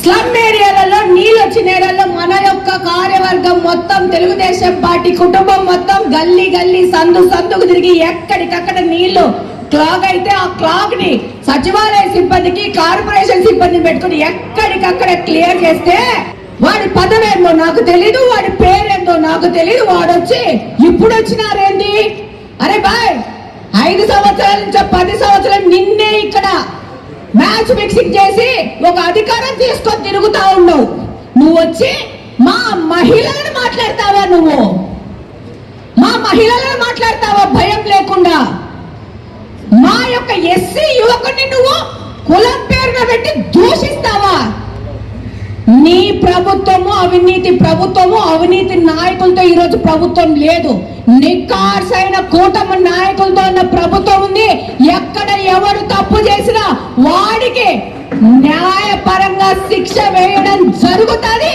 Slum ఏరియాలలో నీళ్ళు వచ్చిన ఏరియాలో మన యొక్క కార్యవర్గం మొత్తం తెలుగుదేశం పార్టీ కుటుంబం మొత్తం గల్లీ గల్లీ సందుకు తిరిగి ఎక్కడికక్కడ నీళ్లు క్లాగ్ అయితే ఆ క్లాగ్ ని సచివాలయ సిబ్బందికి కార్పొరేషన్ సిబ్బందిని పెట్టుకుని ఎక్కడికక్కడ క్లియర్ చేస్తే వాడి పదవేందో నాకు తెలీదు, వాడి పేరేందో నాకు తెలీదు, వాడొచ్చి ఇప్పుడు వచ్చినారేంది? అరే బాయ్, 5 సంవత్సరాల నుంచి 10 సంవత్సరాలు నిన్నే ఇక్కడ మ్యాచ్ ఫిక్సింగ్ చేసి ఒక అధికారం తీసుకొని తిరుగుతా ఉన్నావు. నువ్వు వచ్చి మా మహిళలను మాట్లాడతావా? నువ్వు మా మహిళలను మాట్లాడతావా భయం లేకుండా? మా యొక్క ఎస్సీ యువకుని నువ్వు కులం పేరున పెట్టి దూషిస్తావా? నీ ప్రభుత్వము అవినీతి ప్రభుత్వము, అవినీతి నాయకులతో ఈరోజు ప్రభుత్వం లేదు. నిఖార్సైన కూటమి నాయకులతో ఉన్న ప్రభుత్వం ఉంది. ఎక్కడ ఎవరు తప్పు చేసినా వాడికి న్యాయపరంగా శిక్ష వేయడం జరుగుతుంది.